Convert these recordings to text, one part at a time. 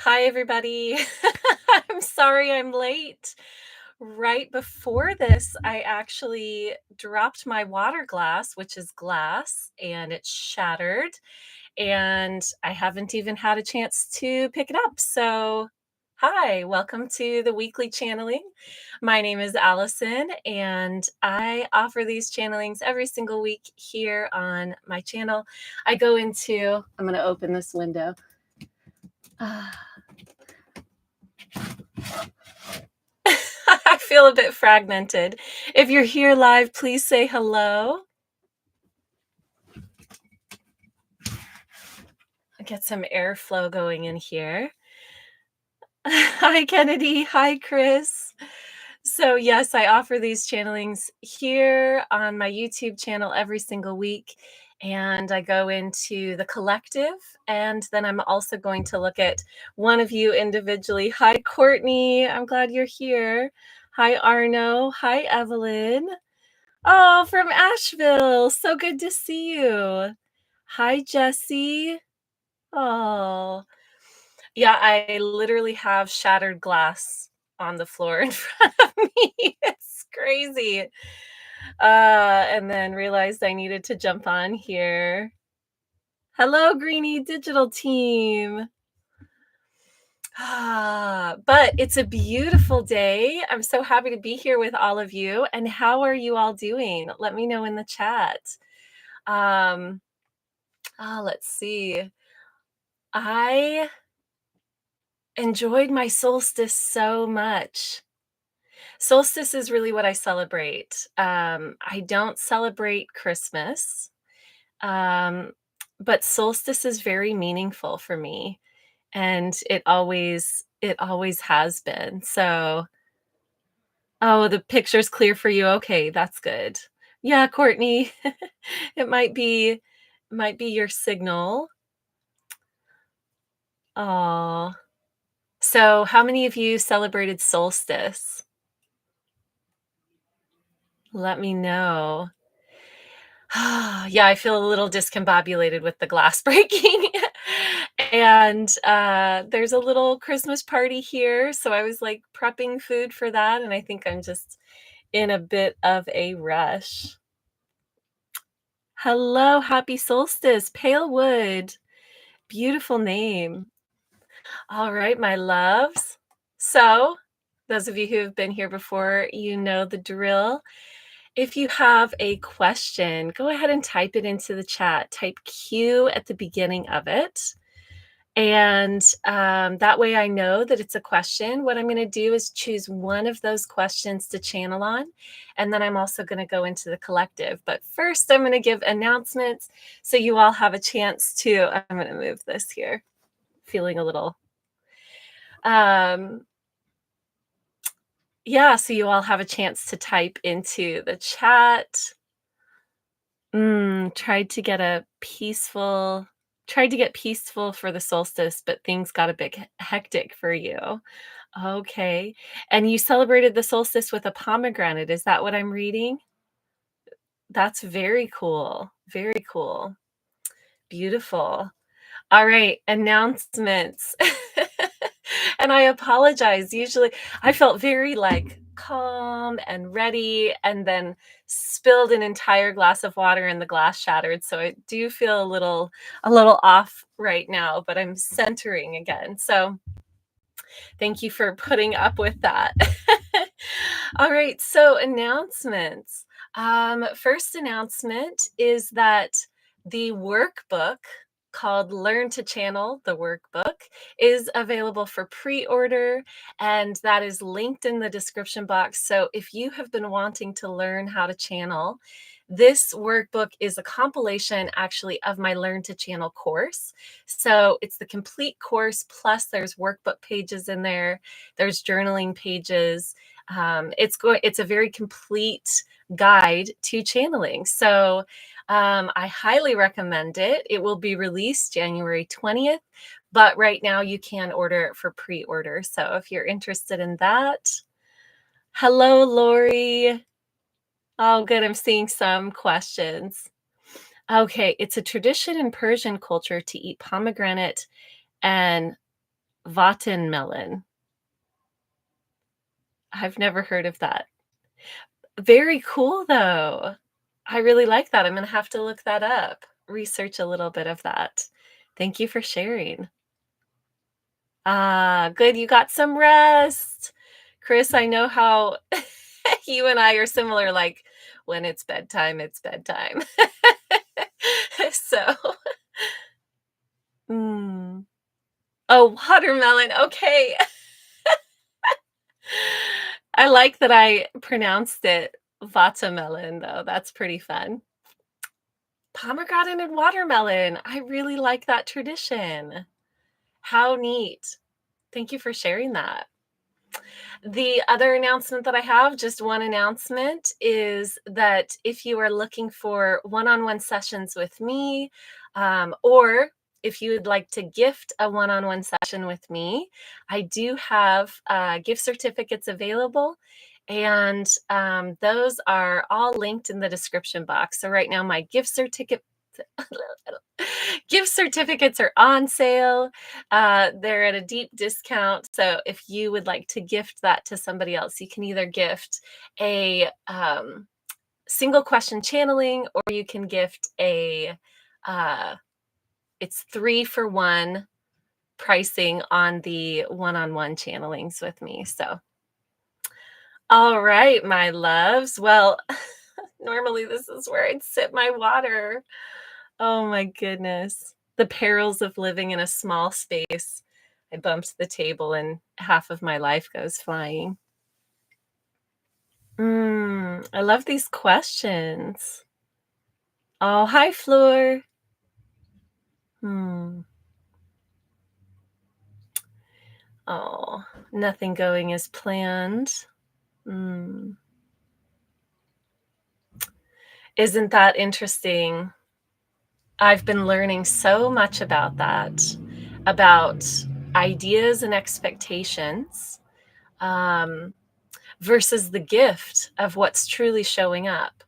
Hi, everybody. I'm sorry I'm late. Right before this, I actually dropped my water glass, which is glass, and it shattered. And I haven't even had a chance to pick it up. So, hi, welcome to the weekly channeling. My name is Allison, and I offer these channelings every single week here on my channel. I'm going to open this window. I feel a bit fragmented. If you're here live, please say hello. Get some airflow going in here. Hi, Kennedy. Hi, Chris. So, yes, I offer these channelings here on my YouTube channel every single week. And I go into the collective. And then I'm also going to look at one of you individually. Hi, Courtney. I'm glad you're here. Hi, Arno. Hi, Evelyn. Oh, from Asheville. So good to see you. Hi, Jesse. Oh, yeah, I literally have shattered glass on the floor in front of me. It's crazy. And then realized I needed to jump on here. Hello, Greenie Digital Team. But it's a beautiful day. I'm so happy to be here with all of you. And how are you all doing? Let me know in the chat. Let's see. I enjoyed my solstice so much. Solstice is really what I celebrate. I don't celebrate Christmas, but solstice is very meaningful for me, and it always has been. So, oh, the picture's clear for you. Okay, that's good. Yeah, Courtney, it might be your signal. Oh, so how many of you celebrated solstice? Let me know. Yeah, I feel a little discombobulated with the glass breaking. And there's a little Christmas party here. So I was like prepping food for that. And I think I'm just in a bit of a rush. Hello, happy solstice, Pale Wood. Beautiful name. All right, my loves. So, those of you who have been here before, you know the drill. If you have a question, go ahead and type it into the chat. Type Q at the beginning of it. And that way I know that it's a question. What I'm going to do is choose one of those questions to channel on. And then I'm also going to go into the collective. But first, I'm going to give announcements so you all have a chance to. I'm going to move this here. Feeling a little. Yeah, so you all have a chance to type into the chat. Tried to get peaceful for the solstice, but things got a bit hectic for you. Okay. And you celebrated the solstice with a pomegranate. Is that what I'm reading? That's very cool. Very cool. Beautiful. All right, announcements. And I apologize. Usually I felt very like calm and ready and then spilled an entire glass of water and the glass shattered. So I do feel a little off right now, but I'm centering again. So thank you for putting up with that. All right, so announcements. First announcement is that the workbook called Learn to Channel, the workbook, is available for pre-order, and that is linked in the description box. So if you have been wanting to learn how to channel, this workbook is a compilation actually of my Learn to Channel course. So it's the complete course, plus there's workbook pages in there, there's journaling pages. It's a very complete guide to channeling. So I highly recommend it. It will be released January 20th, but right now you can order it for pre-order. So if you're interested in that. Hello, Lori. Oh, good. I'm seeing some questions. Okay, it's a tradition in Persian culture to eat pomegranate and Watermelon. I've never heard of that. Very cool, though. I really like that. I'm gonna have to look that up, research a little bit of that. Thank you for sharing. Ah, good, you got some rest. Chris, I know how you and I are similar, like, when it's bedtime, it's bedtime. So, mm. Oh, watermelon, okay. I like that I pronounced it watermelon, though, that's pretty fun. Pomegranate and watermelon, I really like that tradition. How neat. Thank you for sharing that. The other announcement that I have, just one announcement, is that if you are looking for one-on-one sessions with me, or if you would like to gift a one-on-one session with me, I do have gift certificates available, and those are all linked in the description box. So right now, my gift certificates are on sale. They're at a deep discount. So if you would like to gift that to somebody else, you can either gift a single question channeling, or you can gift uh, it's 3-for-1 pricing on the one-on-one channelings with me. So, all right, my loves. Well, normally this is where I'd sip my water. Oh my goodness. The perils of living in a small space. I bumped the table and half of my life goes flying. I love these questions. Oh, hi, Floor. Hmm. Oh, nothing going as planned. Hmm. Isn't that interesting? I've been learning so much about that, about ideas and expectations. Versus the gift of what's truly showing up,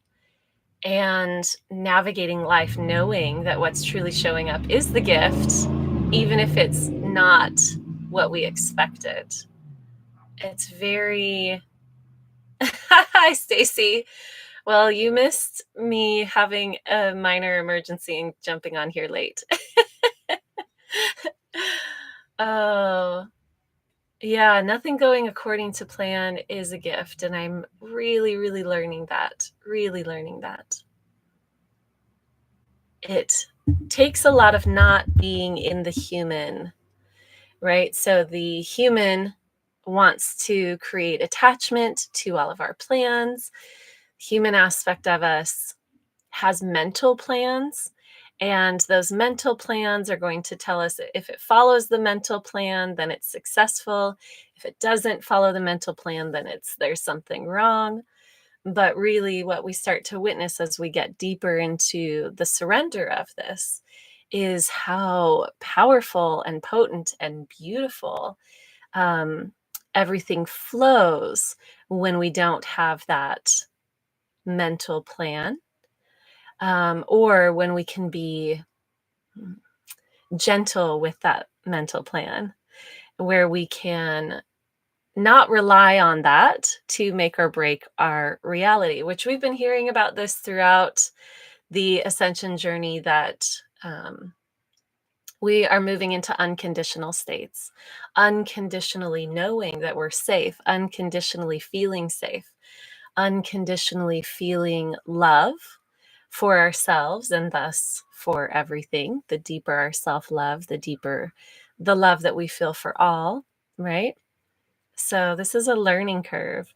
and navigating life knowing that what's truly showing up is the gift, even if it's not what we expected. It's very Hi, Stacy. Well, you missed me having a minor emergency and jumping on here late. Oh, yeah, nothing going according to plan is a gift, and I'm really, really learning that. Really learning that. It takes a lot of not being in the human, right? So the human wants to create attachment to all of our plans. Human aspect of us has mental plans, and those mental plans are going to tell us if it follows the mental plan, then it's successful. If it doesn't follow the mental plan, then there's something wrong. But really, what we start to witness as we get deeper into the surrender of this is how powerful and potent and beautiful everything flows when we don't have that mental plan, or when we can be gentle with that mental plan, where we can not rely on that to make or break our reality, which we've been hearing about this throughout the ascension journey, that we are moving into unconditional states, unconditionally knowing that we're safe, unconditionally feeling safe, unconditionally feeling love for ourselves and thus for everything. The deeper our self-love, the deeper the love that we feel for all, right? So this is a learning curve.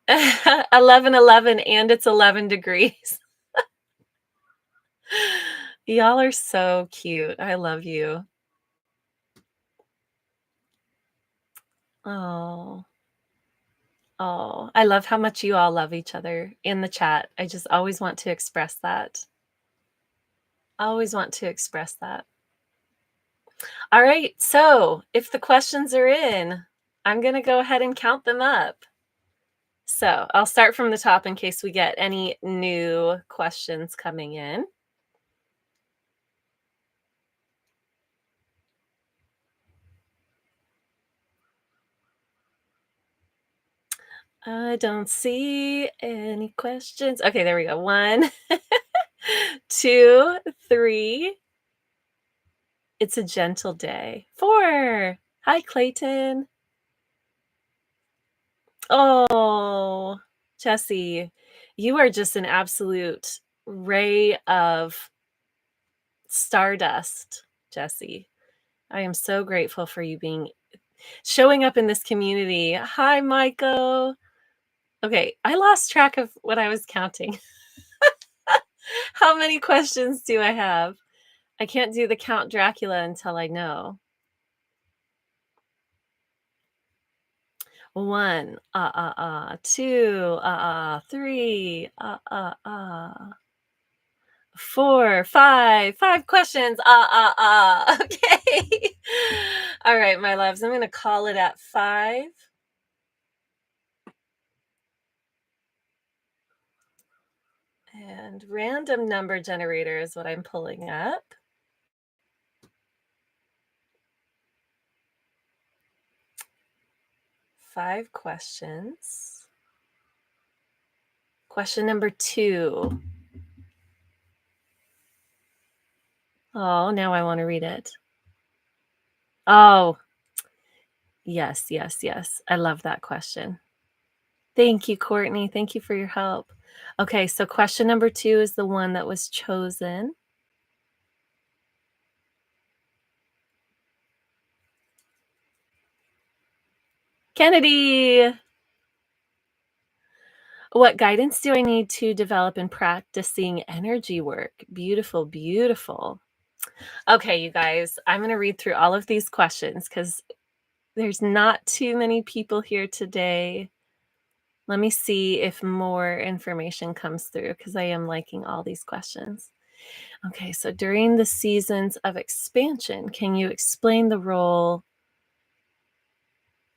11:11 and it's 11 degrees. Y'all are so cute. I love you. Oh. Oh, I love how much you all love each other in the chat. I just always want to express that. Always want to express that. All right, so if the questions are in, I'm going to go ahead and count them up. So I'll start from the top in case we get any new questions coming in. I don't see any questions. Okay, there we go. 1, 2, 3. It's a gentle day. 4. Hi, Clayton. Oh, Jesse, you are just an absolute ray of stardust, Jesse. I am so grateful for you showing up in this community. Hi, Michael. Okay, I lost track of what I was counting. How many questions do I have? I can't do the Count Dracula until I know. 1, 2, 3, 4, 5, 5 questions. Okay. All right, my loves, I'm going to call it at 5. And random number generator is what I'm pulling up. 5 questions. Question number 2. Oh, now I want to read it. Oh, yes, yes, yes. I love that question. Thank you, Courtney. Thank you for your help. Okay, so question number 2 is the one that was chosen. Kennedy! What guidance do I need to develop in practicing energy work? Beautiful, beautiful. Okay, you guys, I'm going to read through all of these questions because there's not too many people here today. Let me see if more information comes through because I am liking all these questions. Okay, so during the seasons of expansion, can you explain the role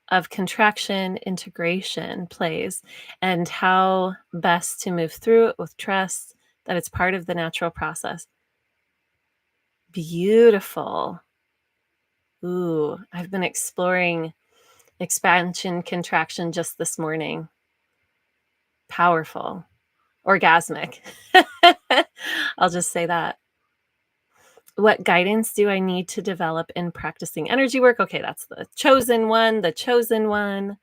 of contraction integration plays and how best to move through it with trust that it's part of the natural process? Beautiful. Ooh, I've been exploring expansion contraction just this morning. Powerful. Orgasmic. I'll just say that. What guidance do I need to develop in practicing energy work? Okay, that's the chosen one, the chosen one.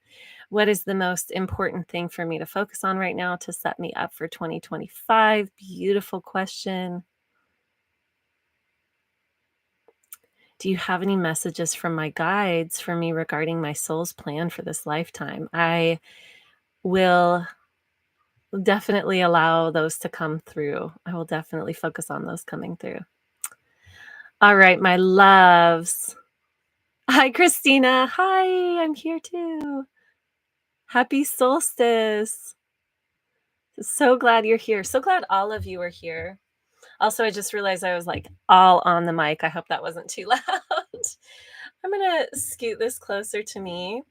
What is the most important thing for me to focus on right now to set me up for 2025? Beautiful question. Do you have any messages from my guides for me regarding my soul's plan for this lifetime? I will definitely allow those to come through. I will definitely focus on those coming through. All right, my loves. Hi, Christina. Hi, I'm here too. Happy solstice. So glad you're here. So glad all of you are here. Also, I just realized I was like all on the mic. I hope that wasn't too loud. I'm going to scoot this closer to me,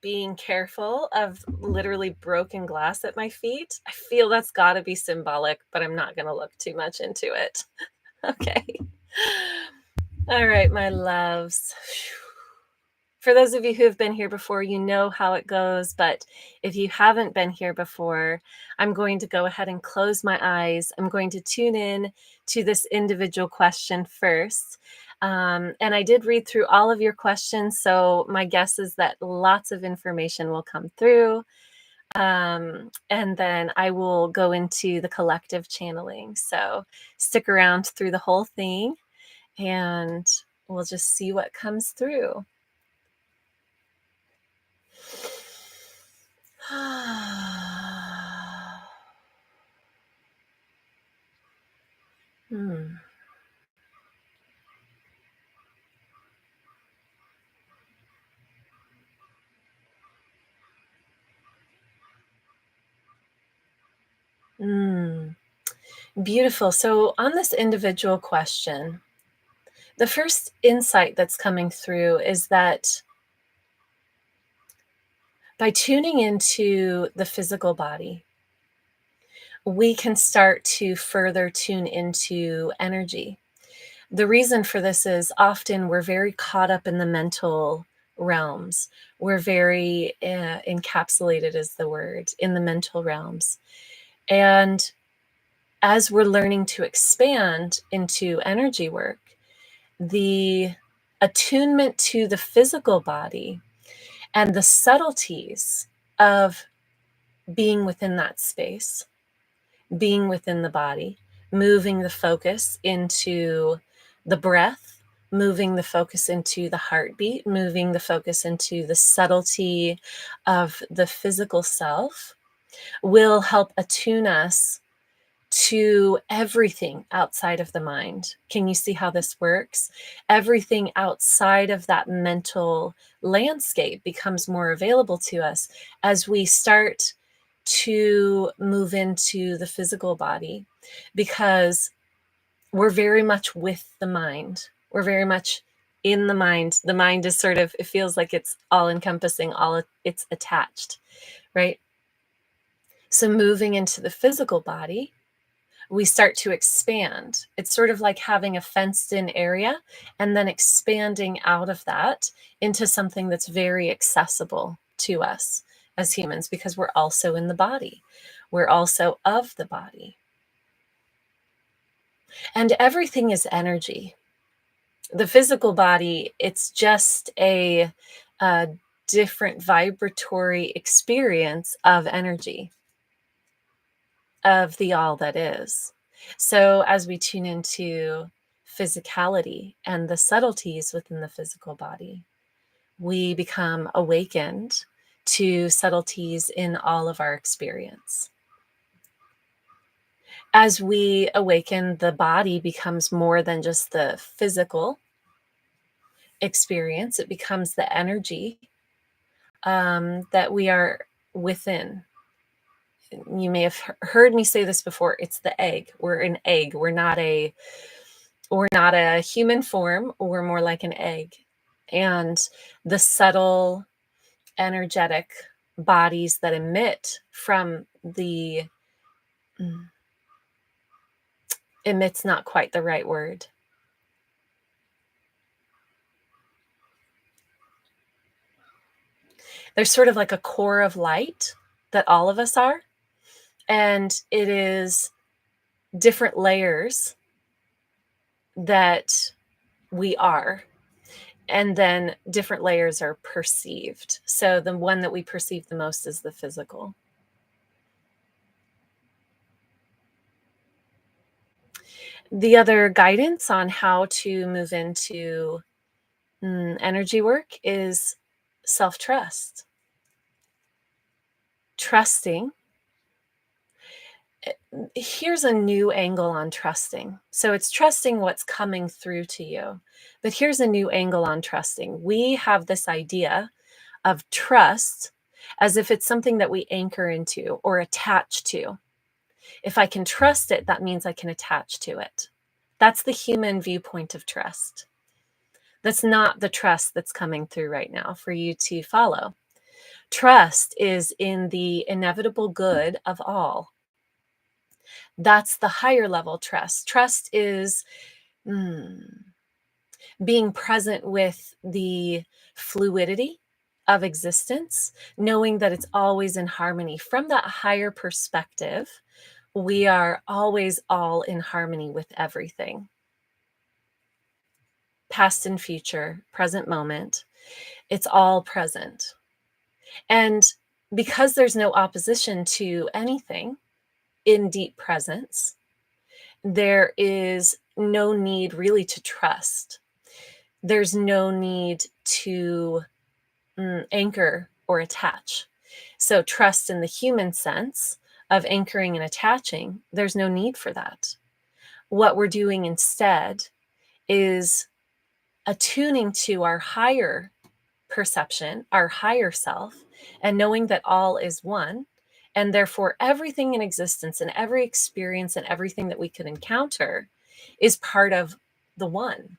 being careful of literally broken glass at my feet. I feel that's got to be symbolic, but I'm not going to look too much into it. Okay. All right, my loves. For those of you who have been here before, you know how it goes. But if you haven't been here before, I'm going to go ahead and close my eyes. I'm going to tune in to this individual question first. And I did read through all of your questions. So my guess is that lots of information will come through. And then I will go into the collective channeling. So stick around through the whole thing and we'll just see what comes through. Hmm. Beautiful. So on this individual question, the first insight that's coming through is that by tuning into the physical body, we can start to further tune into energy. The reason for this is often we're very caught up in the mental realms. We're very encapsulated, is the word, in the mental realms. And as we're learning to expand into energy work, the attunement to the physical body and the subtleties of being within that space, being within the body, moving the focus into the breath, moving the focus into the heartbeat, moving the focus into the subtlety of the physical self, will help attune us to everything outside of the mind. Can you see how this works? Everything outside of that mental landscape becomes more available to us as we start to move into the physical body, because we're very much with the mind. We're very much in the mind. The mind is sort of, it feels like it's all encompassing, it's attached, right? So moving into the physical body, we start to expand. It's sort of like having a fenced in area and then expanding out of that into something that's very accessible to us as humans, because we're also in the body. We're also of the body. And everything is energy. The physical body, it's just a different vibratory experience of energy, of the all that is. So as we tune into physicality and the subtleties within the physical body, we become awakened to subtleties in all of our experience. As we awaken, the body becomes more than just the physical experience. It becomes the energy that we are within. You may have heard me say this before. It's the egg. We're an egg. We're not a human form. We're more like an egg. And the subtle energetic bodies that emit from the emit's not quite the right word. There's sort of like a core of light that all of us are, and it is different layers that we are, and then different layers are perceived. So the one that we perceive the most is the physical. The other guidance on how to move into energy work is self-trust. Trusting. Here's a new angle on trusting. So it's trusting what's coming through to you. But here's a new angle on trusting. We have this idea of trust as if it's something that we anchor into or attach to. If I can trust it, that means I can attach to it. That's the human viewpoint of trust. That's not the trust that's coming through right now for you to follow. Trust is in the inevitable good of all. That's the higher level trust. Trust is being present with the fluidity of existence, knowing that it's always in harmony. From that higher perspective, we are always all in harmony with everything. Past and future, present moment, it's all present. And because there's no opposition to anything in deep presence, there is no need really to trust. There's no need to anchor or attach. So trust in the human sense of anchoring and attaching, there's no need for that. What we're doing instead is attuning to our higher perception, our higher self, and knowing that all is one. And therefore, everything in existence and every experience and everything that we could encounter is part of the one.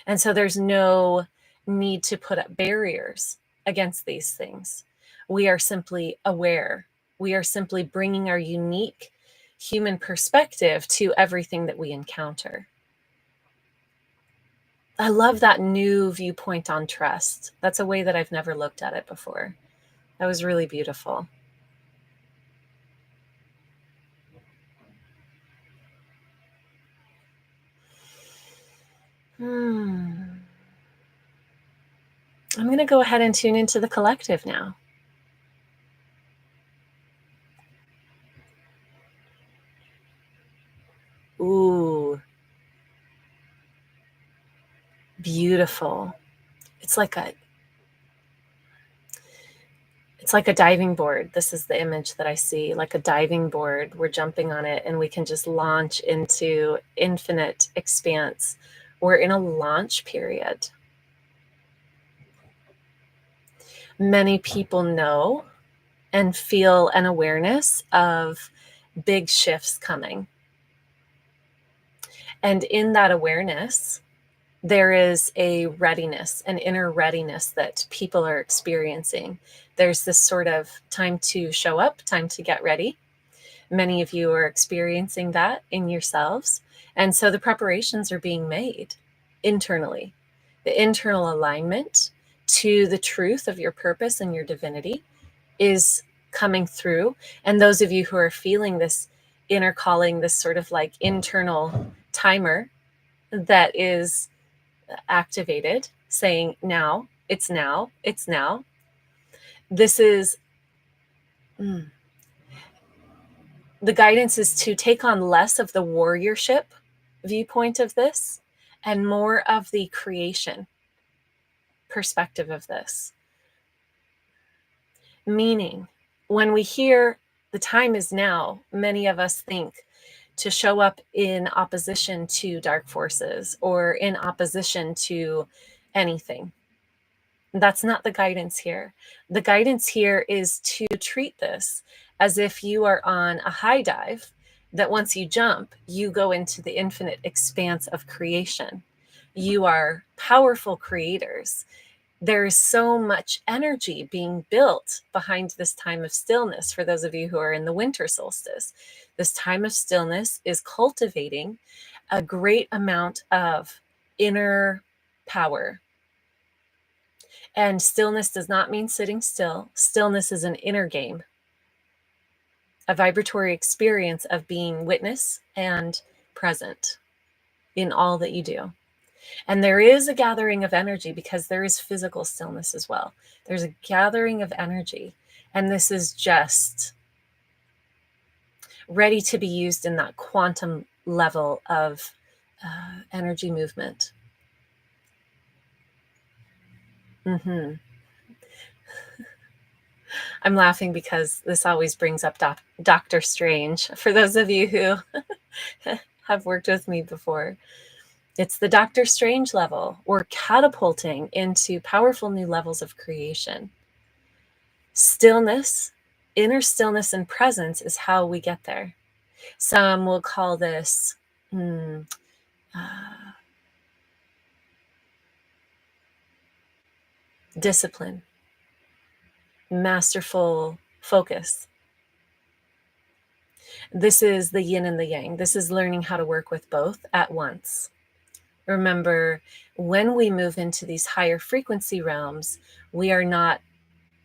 And so there's no need to put up barriers against these things. We are simply aware. We are simply bringing our unique human perspective to everything that we encounter. I love that new viewpoint on trust. That's a way that I've never looked at it before. That was really beautiful. I'm going to go ahead and tune into the collective now. Ooh, beautiful. It's like a diving board. This is the image that I see, like a diving board. We're jumping on it and we can just launch into infinite expanse. We're in a launch period. Many people know and feel an awareness of big shifts coming. And in that awareness, there is a readiness, an inner readiness that people are experiencing. There's this sort of time to show up, time to get ready. Many of you are experiencing that in yourselves. And so the preparations are being made internally. The internal alignment to the truth of your purpose and your divinity is coming through. And those of you who are feeling this inner calling, this sort of like internal timer that is activated, saying, now, it's now, it's now. This is the guidance is to take on less of the warriorship viewpoint of this and more of the creation perspective of this. Meaning, when we hear the time is now, many of us think to show up in opposition to dark forces or in opposition to anything. That's not the guidance here. The guidance here is to treat this as if you are on a high dive, that once you jump, you go into the infinite expanse of creation. You are powerful creators. There is so much energy being built behind this time of stillness. For those of you who are in the winter solstice, this time of stillness is cultivating a great amount of inner power. And stillness does not mean sitting still. Stillness is an inner game, a vibratory experience of being witness and present in all that you do. And there is a gathering of energy because there is physical stillness as well. There's a gathering of energy. And this is just ready to be used in that quantum level of energy movement. I'm laughing because this always brings up Dr. Strange. For those of you who have worked with me before, it's the Dr. Strange level. We're catapulting into powerful new levels of creation. Stillness, inner stillness and presence is how we get there. Some will call this discipline, masterful focus. This is the yin and the yang. This is learning how to work with both at once. Remember, when we move into these higher frequency realms, we are not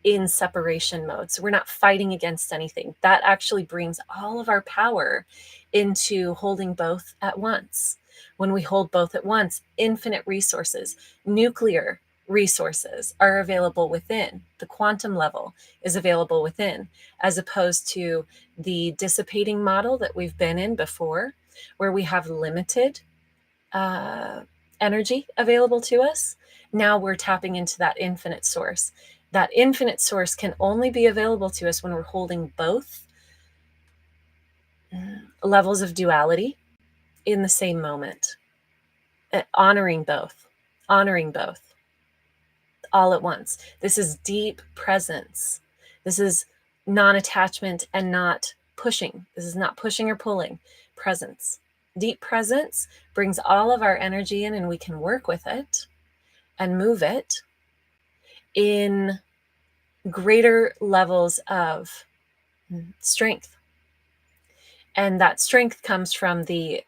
in separation mode. So we're not fighting against anything. That actually brings all of our power into holding both at once. When we hold both at once, infinite resources, nuclear resources are available within. The quantum level is available within, as opposed to the dissipating model that we've been in before, where we have limited energy available to us. Now we're tapping into that infinite source. That infinite source can only be available to us when we're holding both levels of duality in the same moment, honoring both all at once. This is deep presence. This is non-attachment and not pushing. This is not pushing or pulling. Presence. Deep presence brings all of our energy in, and we can work with it and move it in greater levels of strength. And that strength comes from the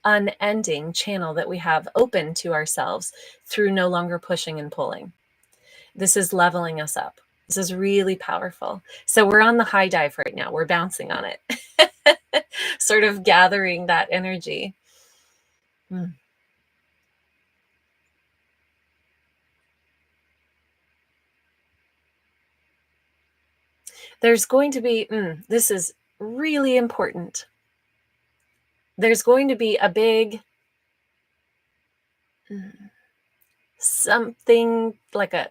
unending channel that we have open to ourselves through no longer pushing and pulling. This is leveling us up. This is really powerful. So we're on the high dive right now. We're bouncing on it, sort of gathering that energy. There's going to be, this is really important. There's going to be a big, something like a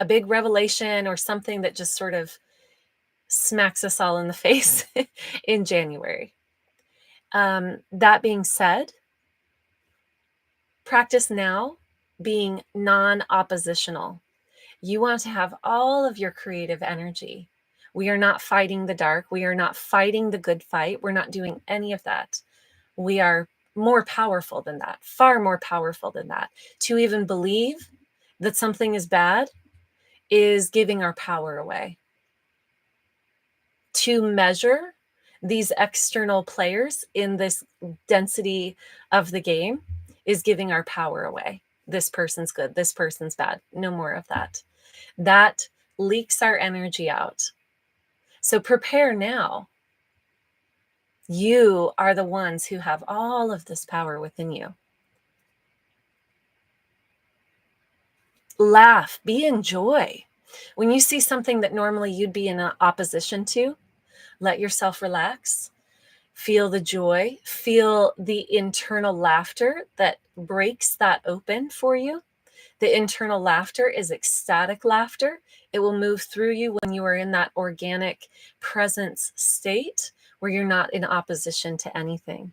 big revelation or something that just sort of smacks us all in the face in January. That being said, practice now being non-oppositional. You want to have all of your creative energy. We are not fighting the dark. We are not fighting the good fight. We're not doing any of that. We are more powerful than that, far more powerful than that. To even believe that something is bad is giving our power away. To measure these external players in this density of the game is giving our power away. This person's good, this person's bad. No more of that. That leaks our energy out. So prepare now. You are the ones who have all of this power within you. Laugh, be in joy. When you see something that normally you'd be in opposition to, let yourself relax. Feel the joy, feel the internal laughter that breaks that open for you. The internal laughter is ecstatic laughter. It will move through you when you are in that organic presence state where you're not in opposition to anything.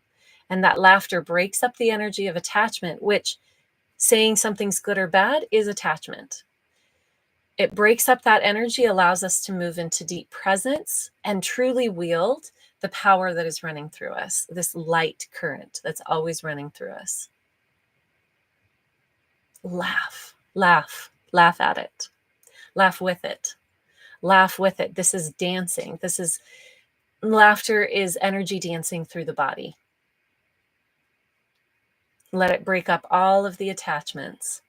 And that laughter breaks up the energy of attachment, which saying something's good or bad is attachment. It breaks up that energy, allows us to move into deep presence and truly wield the power that is running through us, this light current that's always running through us. Laugh, laugh, laugh at it. Laugh with it. Laugh with it. This is dancing. Laughter is energy dancing through the body. Let it break up all of the attachments.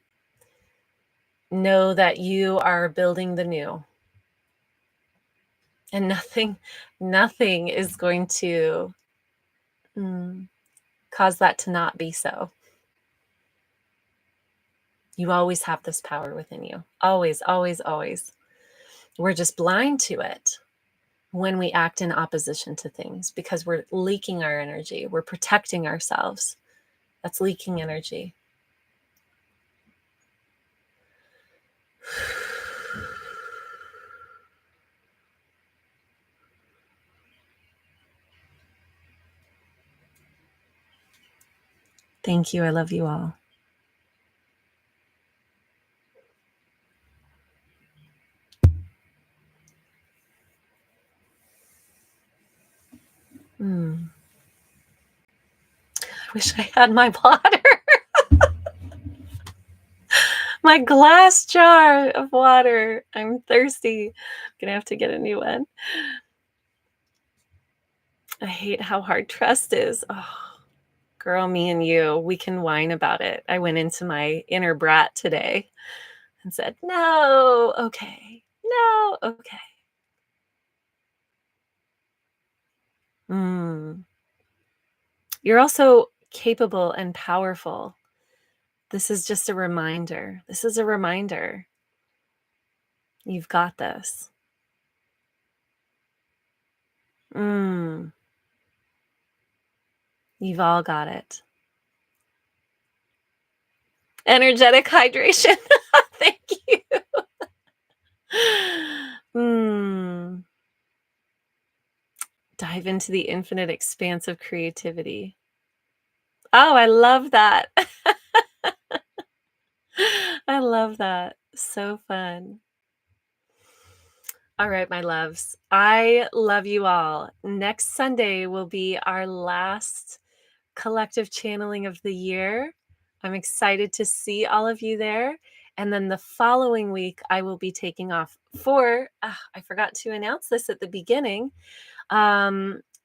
Know that you are building the new. And nothing is going to cause that to not be so. You always have this power within you. Always, always, always. We're just blind to it when we act in opposition to things because we're leaking our energy. We're protecting ourselves. That's leaking energy. Thank you. I love you all. I wish I had my water. My glass jar of water. I'm thirsty. I'm gonna have to get a new one. I hate how hard trust is. Oh, girl, me and you, we can whine about it. I went into my inner brat today and said, no, okay, no, okay. You're also capable and powerful. This is just a reminder. This is a reminder. You've got this. You've all got it. Energetic hydration. Thank you. Dive into the infinite expanse of creativity. Oh, I love that. I love that. So fun. All right, my loves. I love you all. Next Sunday will be our last collective channeling of the year. I'm excited to see all of you there. And then the following week, I will be taking off for, I forgot to announce this at the beginning.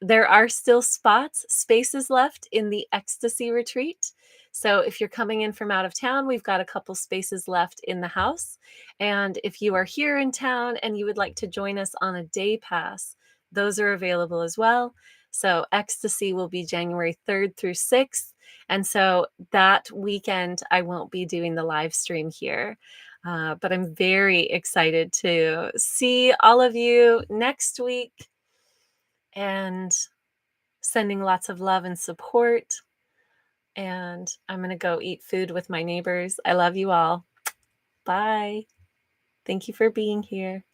There are still spaces left in the Ecstasy retreat. So if you're coming in from out of town, we've got a couple spaces left in the house. And if you are here in town and you would like to join us on a day pass, those are available as well. So Ecstasy will be January 3rd through 6th. And so that weekend, I won't be doing the live stream here. But I'm very excited to see all of you next week and sending lots of love and support. And I'm going to go eat food with my neighbors. I love you all. Bye. Thank you for being here.